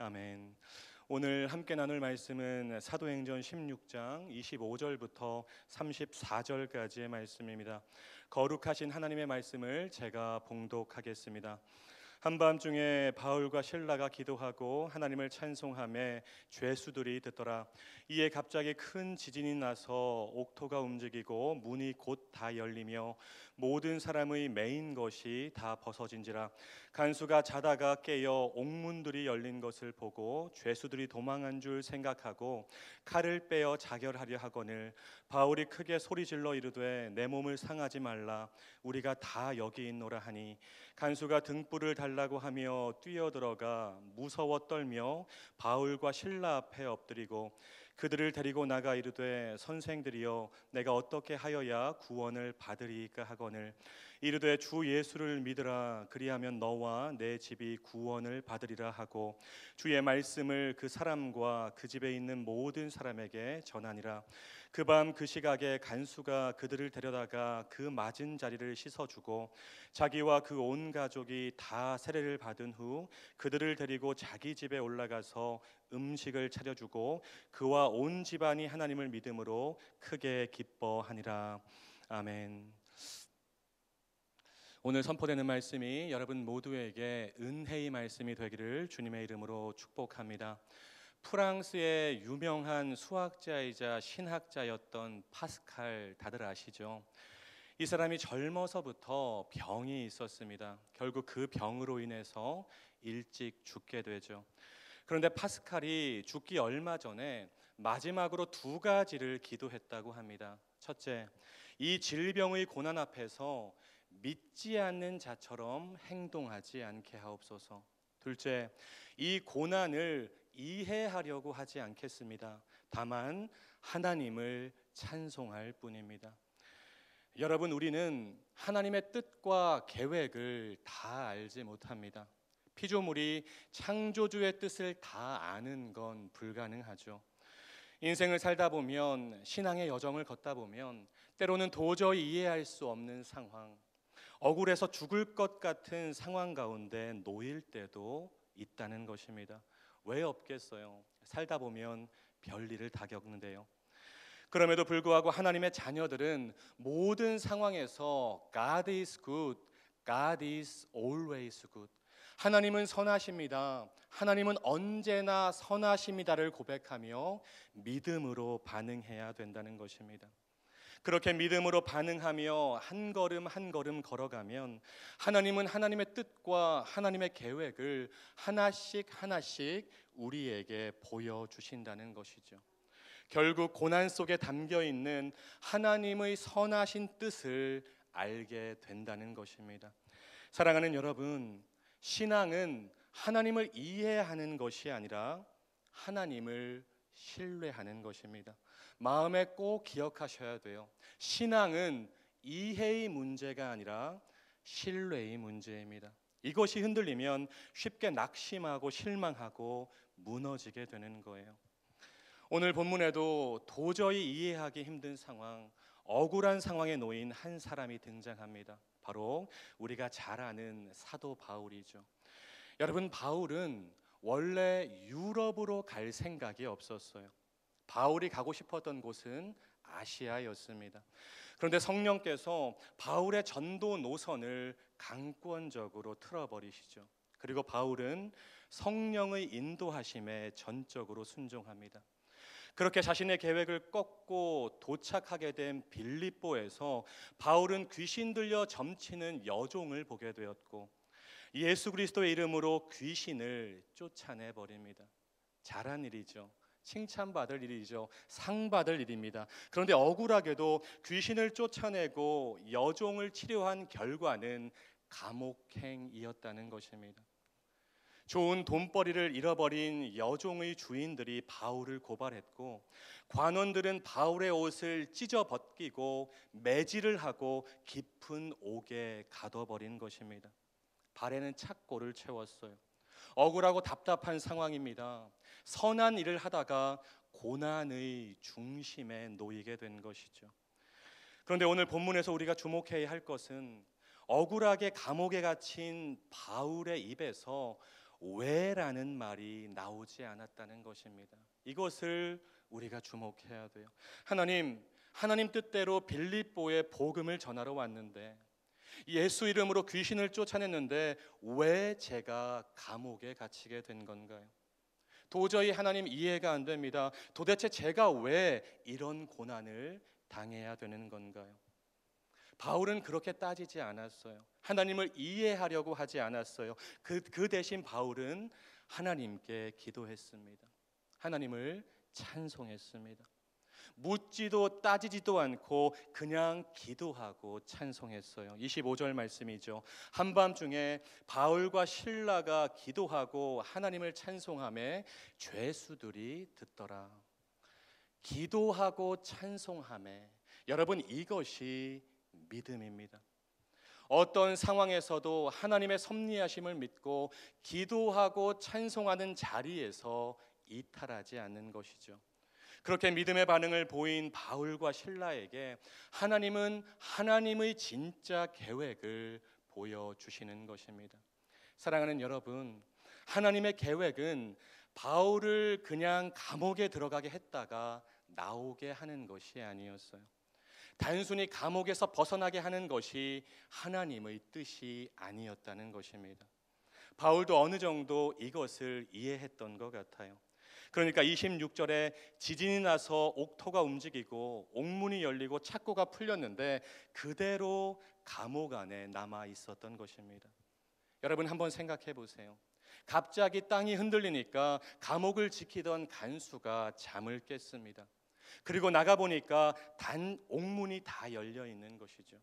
아멘. 오늘 함께 나눌 말씀은 사도행전 16장 25절부터 34절까지의 말씀입니다. 거룩하신 하나님의 말씀을 제가 봉독하겠습니다. 한밤중에 바울과 실라가 기도하고 하나님을 찬송하며 죄수들이 듣더라. 이에 갑자기 큰 지진이 나서 옥토가 움직이고 문이 곧 다 열리며 모든 사람의 매인 것이 다 벗어진지라. 간수가 자다가 깨어 옥문들이 열린 것을 보고 죄수들이 도망한 줄 생각하고 칼을 빼어 자결하려 하거늘 바울이 크게 소리질러 이르되 내 몸을 상하지 말라. 우리가 다 여기 있노라 하니 간수가 등불을 달라고 하며 뛰어들어가 무서워 떨며 바울과 실라 앞에 엎드리고 그들을 데리고 나가 이르되 선생들이여 내가 어떻게 하여야 구원을 받으리이까 하거늘 이르되 주 예수를 믿으라. 그리하면 너와 내 집이 구원을 받으리라 하고 주의 말씀을 그 사람과 그 집에 있는 모든 사람에게 전하니라. 그 밤 그 시각에 간수가 그들을 데려다가 그 맞은 자리를 씻어주고 자기와 그 온 가족이 다 세례를 받은 후 그들을 데리고 자기 집에 올라가서 음식을 차려주고 그와 온 집안이 하나님을 믿음으로 크게 기뻐하니라. 아멘. 오늘 선포되는 말씀이 여러분 모두에게 은혜의 말씀이 되기를 주님의 이름으로 축복합니다. 프랑스의 유명한 수학자이자 신학자였던 파스칼, 다들 아시죠? 이 사람이 젊어서부터 병이 있었습니다. 결국 그 병으로 인해서 일찍 죽게 되죠. 그런데 파스칼이 죽기 얼마 전에 마지막으로 두 가지를 기도했다고 합니다. 첫째, 이 질병의 고난 앞에서 믿지 않는 자처럼 행동하지 않게 하옵소서. 둘째, 이 고난을 이해하려고 하지 않겠습니다. 다만 하나님을 찬송할 뿐입니다. 여러분, 우리는 하나님의 뜻과 계획을 다 알지 못합니다. 피조물이 창조주의 뜻을 다 아는 건 불가능하죠. 인생을 살다 보면, 신앙의 여정을 걷다 보면 때로는 도저히 이해할 수 없는 상황, 억울해서 죽을 것 같은 상황 가운데 놓일 때도 있다는 것입니다. 왜 없겠어요? 살다 보면 별일을 다 겪는데요. 그럼에도 불구하고 하나님의 자녀들은 모든 상황에서 God is good, God is always good. 하나님은 선하십니다. 하나님은 언제나 선하십니다를 고백하며 믿음으로 반응해야 된다는 것입니다. 그렇게 믿음으로 반응하며 한 걸음 한 걸음 걸어가면 하나님은 하나님의 뜻과 하나님의 계획을 하나씩 하나씩 우리에게 보여주신다는 것이죠. 결국 고난 속에 담겨 있는 하나님의 선하신 뜻을 알게 된다는 것입니다. 사랑하는 여러분, 신앙은 하나님을 이해하는 것이 아니라 하나님을 신뢰하는 것입니다. 마음에 꼭 기억하셔야 돼요. 신앙은 이해의 문제가 아니라 신뢰의 문제입니다. 이것이 흔들리면 쉽게 낙심하고 실망하고 무너지게 되는 거예요. 오늘 본문에도 도저히 이해하기 힘든 상황, 억울한 상황에 놓인 한 사람이 등장합니다. 바로 우리가 잘 아는 사도 바울이죠. 여러분, 바울은 원래 유럽으로 갈 생각이 없었어요. 바울이 가고 싶었던 곳은 아시아였습니다. 그런데 성령께서 바울의 전도 노선을 강권적으로 틀어버리시죠. 그리고 바울은 성령의 인도하심에 전적으로 순종합니다. 그렇게 자신의 계획을 꺾고 도착하게 된 빌립보에서 바울은 귀신 들려 점치는 여종을 보게 되었고 예수 그리스도의 이름으로 귀신을 쫓아내 버립니다. 잘한 일이죠. 칭찬받을 일이죠. 상받을 일입니다. 그런데 억울하게도 귀신을 쫓아내고 여종을 치료한 결과는 감옥행이었다는 것입니다. 좋은 돈벌이를 잃어버린 여종의 주인들이 바울을 고발했고 관원들은 바울의 옷을 찢어 벗기고 매질을 하고 깊은 옥에 가둬버린 것입니다. 발에는 착고를 채웠어요. 억울하고 답답한 상황입니다. 선한 일을 하다가 고난의 중심에 놓이게 된 것이죠. 그런데 오늘 본문에서 우리가 주목해야 할 것은 억울하게 감옥에 갇힌 바울의 입에서 왜라는 말이 나오지 않았다는 것입니다. 이것을 우리가 주목해야 돼요. 하나님 뜻대로 빌립보에 복음을 전하러 왔는데, 예수 이름으로 귀신을 쫓아냈는데 왜 제가 감옥에 갇히게 된 건가요? 도저히 하나님 이해가 안 됩니다. 도대체 제가 왜 이런 고난을 당해야 되는 건가요? 바울은 그렇게 따지지 않았어요. 하나님을 이해하려고 하지 않았어요. 그 대신 바울은 하나님께 기도했습니다. 하나님을 찬송했습니다. 묻지도 따지지도 않고 그냥 기도하고 찬송했어요. 25절 말씀이죠. 한밤중에 바울과 실라가 기도하고 하나님을 찬송하며 죄수들이 듣더라. 기도하고 찬송하며, 여러분, 이것이 믿음입니다. 어떤 상황에서도 하나님의 섭리하심을 믿고 기도하고 찬송하는 자리에서 이탈하지 않는 것이죠. 그렇게 믿음의 반응을 보인 바울과 실라에게 하나님은 하나님의 진짜 계획을 보여주시는 것입니다. 사랑하는 여러분, 하나님의 계획은 바울을 그냥 감옥에 들어가게 했다가 나오게 하는 것이 아니었어요. 단순히 감옥에서 벗어나게 하는 것이 하나님의 뜻이 아니었다는 것입니다. 바울도 어느 정도 이것을 이해했던 것 같아요. 그러니까 26절에 지진이 나서 옥토가 움직이고 옥문이 열리고 착고가 풀렸는데 그대로 감옥 안에 남아 있었던 것입니다. 여러분, 한번 생각해 보세요. 갑자기 땅이 흔들리니까 감옥을 지키던 간수가 잠을 깼습니다. 그리고 나가보니까 옥문이 다 열려 있는 것이죠.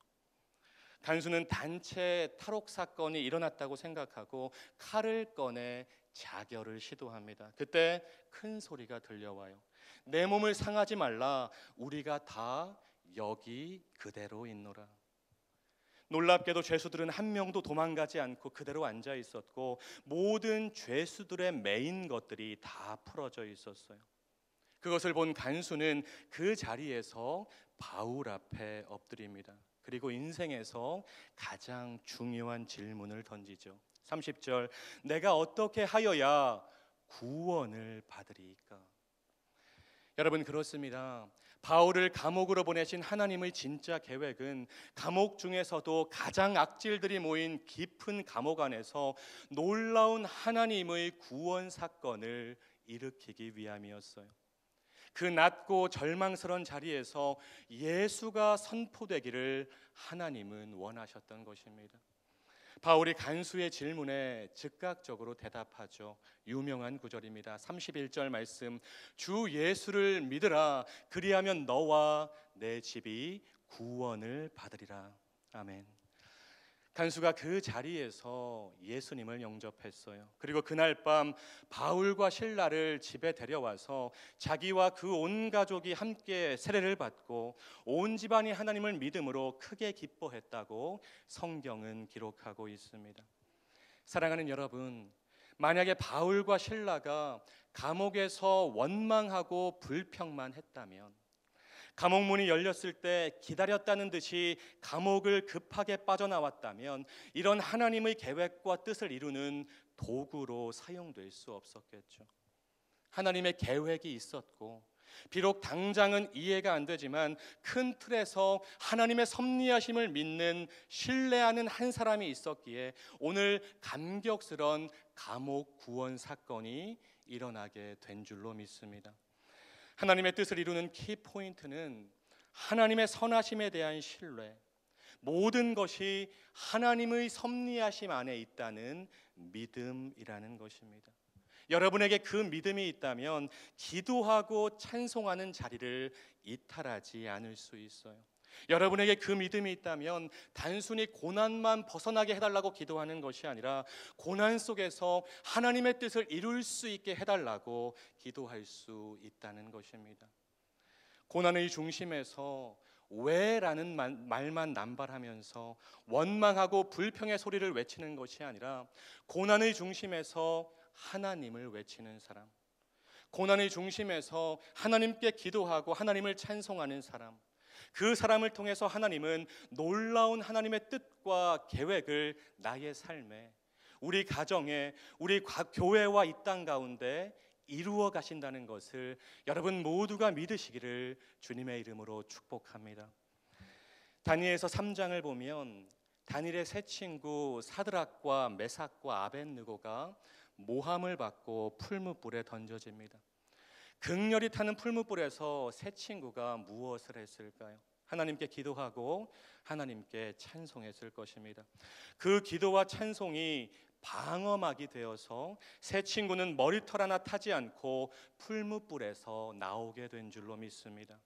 간수는 단체 탈옥 사건이 일어났다고 생각하고 칼을 꺼내 자결을 시도합니다. 그때 큰 소리가 들려와요. 내 몸을 상하지 말라, 우리가 다 여기 그대로 있노라. 놀랍게도 죄수들은 한 명도 도망가지 않고 그대로 앉아 있었고 모든 죄수들의 매인 것들이 다 풀어져 있었어요. 그것을 본 간수는 그 자리에서 바울 앞에 엎드립니다. 그리고 인생에서 가장 중요한 질문을 던지죠. 30절, 내가 어떻게 하여야 구원을 받으리까? 여러분, 그렇습니다. 바울을 감옥으로 보내신 하나님의 진짜 계획은 감옥 중에서도 가장 악질들이 모인 깊은 감옥 안에서 놀라운 하나님의 구원 사건을 일으키기 위함이었어요. 그 낮고 절망스러운 자리에서 예수가 선포되기를 하나님은 원하셨던 것입니다. 바울이 간수의 질문에 즉각적으로 대답하죠. 유명한 구절입니다. 31절 말씀, 주 예수를 믿으라, 그리하면 너와 내 집이 구원을 받으리라. 아멘. 간수가 그 자리에서 예수님을 영접했어요. 그리고 그날 밤 바울과 실라를 집에 데려와서 자기와 그 온 가족이 함께 세례를 받고 온 집안이 하나님을 믿음으로 크게 기뻐했다고 성경은 기록하고 있습니다. 사랑하는 여러분, 만약에 바울과 실라가 감옥에서 원망하고 불평만 했다면, 감옥문이 열렸을 때 기다렸다는 듯이 감옥을 급하게 빠져나왔다면 이런 하나님의 계획과 뜻을 이루는 도구로 사용될 수 없었겠죠. 하나님의 계획이 있었고 비록 당장은 이해가 안 되지만 큰 틀에서 하나님의 섭리하심을 믿는, 신뢰하는 한 사람이 있었기에 오늘 감격스러운 감옥 구원 사건이 일어나게 된 줄로 믿습니다. 하나님의 뜻을 이루는 키포인트는 하나님의 선하심에 대한 신뢰, 모든 것이 하나님의 섭리하심 안에 있다는 믿음이라는 것입니다. 여러분에게 그 믿음이 있다면 기도하고 찬송하는 자리를 이탈하지 않을 수 있어요. 여러분에게 그 믿음이 있다면 단순히 고난만 벗어나게 해달라고 기도하는 것이 아니라 고난 속에서 하나님의 뜻을 이룰 수 있게 해달라고 기도할 수 있다는 것입니다. 고난의 중심에서 왜라는 말만 남발하면서 원망하고 불평의 소리를 외치는 것이 아니라 고난의 중심에서 하나님을 외치는 사람, 고난의 중심에서 하나님께 기도하고 하나님을 찬송하는 사람, 그 사람을 통해서 하나님은 놀라운 하나님의 뜻과 계획을 나의 삶에, 우리 가정에, 우리 교회와 이 땅 가운데 이루어 가신다는 것을 여러분 모두가 믿으시기를 주님의 이름으로 축복합니다. 다니엘서 3장을 보면 다니엘의 세 친구 사드락과 메삭과 아벳느고가 모함을 받고 풀무불에 던져집니다. 극렬히 타는 풀무불에서 세 친구가 무엇을 했을까요? 하나님께 기도하고 하나님께 찬송했을 것입니다. 그 기도와 찬송이 방어막이 되어서 세 친구는 머리털 하나 타지 않고 풀무불에서 나오게 된 줄로 믿습니다.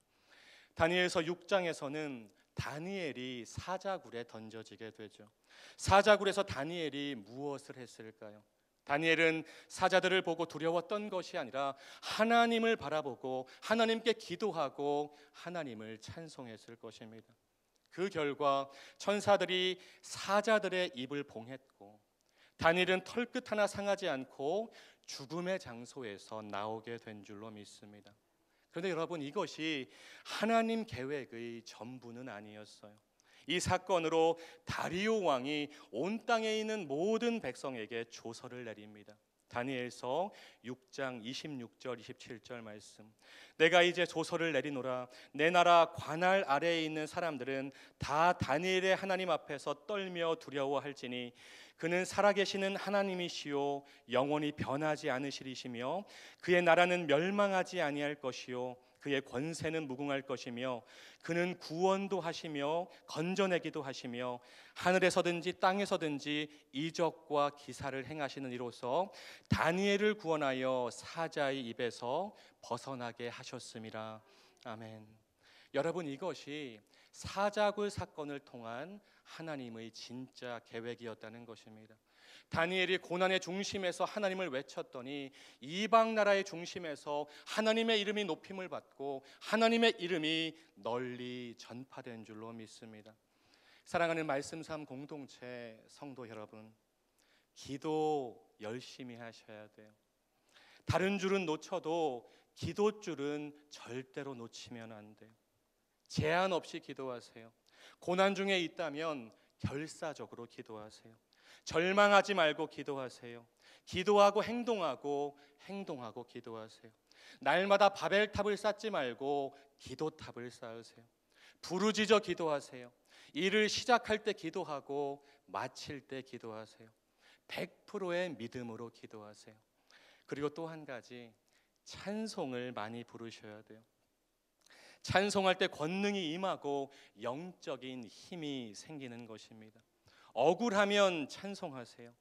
다니엘서 6장에서는 다니엘이 사자굴에 던져지게 되죠. 사자굴에서 다니엘이 무엇을 했을까요? 다니엘은 사자들을 보고 두려웠던 것이 아니라 하나님을 바라보고 하나님께 기도하고 하나님을 찬송했을 것입니다. 그 결과 천사들이 사자들의 입을 봉했고 다니엘은 털끝 하나 상하지 않고 죽음의 장소에서 나오게 된 줄로 믿습니다. 그런데 여러분, 이것이 하나님 계획의 전부는 아니었어요. 이 사건으로 다리오 왕이 온 땅에 있는 모든 백성에게 조서를 내립니다. 다니엘서 6장 26절 27절 말씀. 내가 이제 조서를 내리노라. 내 나라 관할 아래에 있는 사람들은 다 다니엘의 하나님 앞에서 떨며 두려워할지니 그는 살아계시는 하나님이시요 영원히 변하지 않으시리시며 그의 나라는 멸망하지 아니할 것이요 그의 권세는 무궁할 것이며 그는 구원도 하시며 건져내기도 하시며 하늘에서든지 땅에서든지 이적과 기사를 행하시는 이로써 다니엘을 구원하여 사자의 입에서 벗어나게 하셨음이라. 아멘. 여러분, 이것이 사자굴 사건을 통한 하나님의 진짜 계획이었다는 것입니다. 다니엘이 고난의 중심에서 하나님을 외쳤더니 이방 나라의 중심에서 하나님의 이름이 높임을 받고 하나님의 이름이 널리 전파된 줄로 믿습니다. 사랑하는 말씀 삶 공동체 성도 여러분, 기도 열심히 하셔야 돼요. 다른 줄은 놓쳐도 기도 줄은 절대로 놓치면 안 돼요. 제한 없이 기도하세요. 고난 중에 있다면 결사적으로 기도하세요. 절망하지 말고 기도하세요. 기도하고 행동하고 행동하고 기도하세요. 날마다 바벨탑을 쌓지 말고 기도탑을 쌓으세요. 부르짖어 기도하세요. 일을 시작할 때 기도하고 마칠 때 기도하세요. 100%의 믿음으로 기도하세요. 그리고 또 한 가지, 찬송을 많이 부르셔야 돼요. 찬송할 때 권능이 임하고 영적인 힘이 생기는 것입니다. 억울하면 찬송하세요.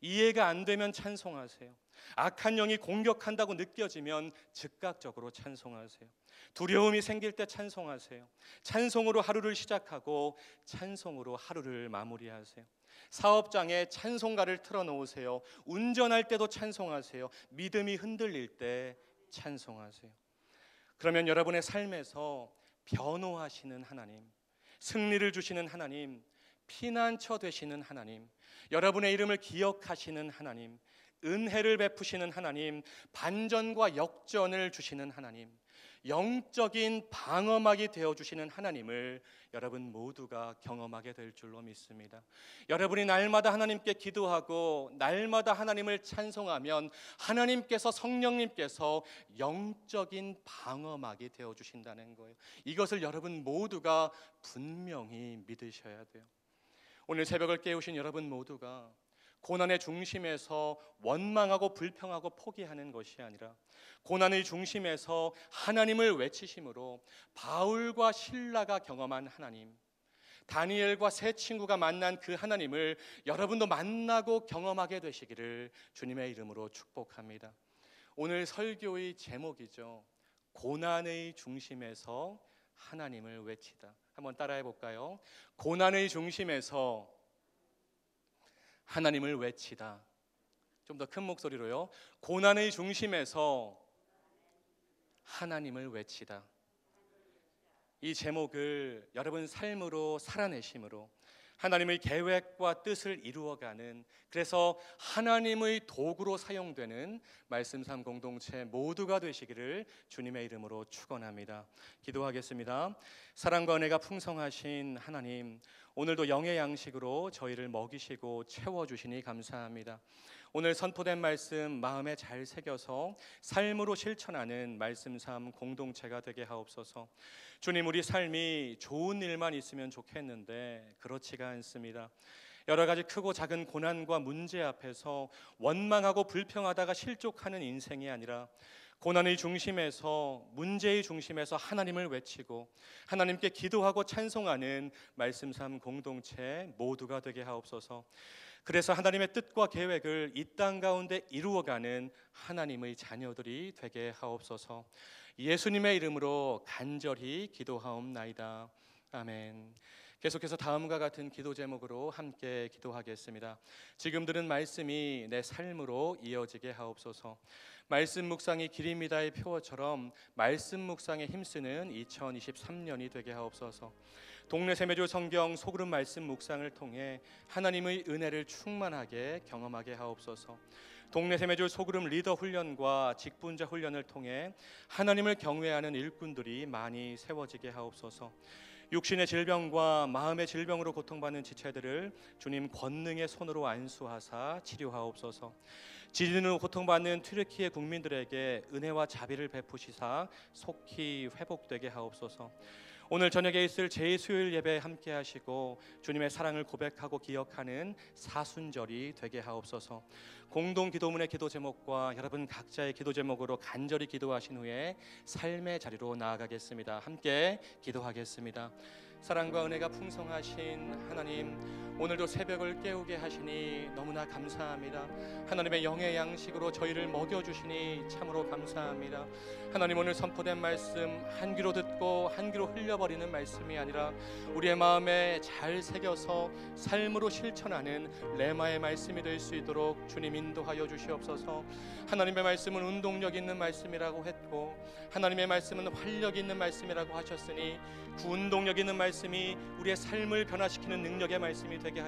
이해가 안 되면 찬송하세요. 악한 영이 공격한다고 느껴지면 즉각적으로 찬송하세요. 두려움이 생길 때 찬송하세요. 찬송으로 하루를 시작하고 찬송으로 하루를 마무리하세요. 사업장에 찬송가를 틀어놓으세요. 운전할 때도 찬송하세요. 믿음이 흔들릴 때 찬송하세요. 그러면 여러분의 삶에서 변호하시는 하나님, 승리를 주시는 하나님, 피난처 되시는 하나님, 여러분의 이름을 기억하시는 하나님, 은혜를 베푸시는 하나님, 반전과 역전을 주시는 하나님, 영적인 방어막이 되어주시는 하나님을 여러분 모두가 경험하게 될 줄로 믿습니다. 여러분이 날마다 하나님께 기도하고 날마다 하나님을 찬송하면 하나님께서, 성령님께서 영적인 방어막이 되어주신다는 거예요. 이것을 여러분 모두가 분명히 믿으셔야 돼요. 오늘 새벽을 깨우신 여러분 모두가 고난의 중심에서 원망하고 불평하고 포기하는 것이 아니라 고난의 중심에서 하나님을 외치심으로 바울과 실라가 경험한 하나님, 다니엘과 세 친구가 만난 그 하나님을 여러분도 만나고 경험하게 되시기를 주님의 이름으로 축복합니다. 오늘 설교의 제목이죠. 고난의 중심에서 하나님을 외치다. 한번 따라해 볼까요? 고난의 중심에서 하나님을 외치다. 좀 더 큰 목소리로요. 고난의 중심에서 하나님을 외치다. 이 제목을 여러분 삶으로 살아내심으로 하나님의 계획과 뜻을 이루어가는, 그래서 하나님의 도구로 사용되는 말씀 삶 공동체 모두가 되시기를 주님의 이름으로 축원합니다. 기도하겠습니다. 사랑과 은혜가 풍성하신 하나님, 오늘도 영의 양식으로 저희를 먹이시고 채워주시니 감사합니다. 오늘 선포된 말씀 마음에 잘 새겨서 삶으로 실천하는 말씀 삶 공동체가 되게 하옵소서. 주님, 우리 삶이 좋은 일만 있으면 좋겠는데 그렇지가 않습니다. 여러 가지 크고 작은 고난과 문제 앞에서 원망하고 불평하다가 실족하는 인생이 아니라 고난의 중심에서, 문제의 중심에서 하나님을 외치고 하나님께 기도하고 찬송하는 말씀 삶 공동체 모두가 되게 하옵소서. 그래서 하나님의 뜻과 계획을 이 땅 가운데 이루어가는 하나님의 자녀들이 되게 하옵소서. 예수님의 이름으로 간절히 기도하옵나이다. 아멘. 계속해서 다음과 같은 기도 제목으로 함께 기도하겠습니다. 지금 들은 말씀이 내 삶으로 이어지게 하옵소서. 말씀 묵상이 길입니다의 표어처럼 말씀 묵상에 힘쓰는 2023년이 되게 하옵소서. 동네 세메조 성경 소그룹 말씀 묵상을 통해 하나님의 은혜를 충만하게 경험하게 하옵소서. 동네 세메조 소그룹 리더 훈련과 직분자 훈련을 통해 하나님을 경외하는 일꾼들이 많이 세워지게 하옵소서. 육신의 질병과 마음의 질병으로 고통받는 지체들을 주님 권능의 손으로 안수하사 치료하옵소서. 지진으로 고통받는 튀르키예 국민들에게 은혜와 자비를 베푸시사 속히 회복되게 하옵소서. 오늘 저녁에 있을 제2수요일 예배에 함께 하시고 주님의 사랑을 고백하고 기억하는 사순절이 되게 하옵소서. 공동 기도문의 기도 제목과 여러분 각자의 기도 제목으로 간절히 기도하신 후에 삶의 자리로 나아가겠습니다. 함께 기도하겠습니다. 사랑과 은혜가 풍성하신 하나님, 오늘도 새벽을 깨우게 하시니 너무나 감사합니다. 하나님의 영의 양식으로 저희를 먹여주시니 참으로 감사합니다. 하나님, 오늘 선포된 말씀 한 귀로 듣고 한 귀로 흘려버리는 말씀이 아니라 우리의 마음에 잘 새겨서 삶으로 실천하는 레마의 말씀이 될 수 있도록 주님 인도하여 주시옵소서. 하나님의 말씀은 운동력 있는 말씀이라고 했고 하나님의 말씀은 활력 있는 말씀이라고 하셨으니 그 운동력 있는 말씀이 우리의 삶을 변화시키는 능력의 말씀이 되게 하여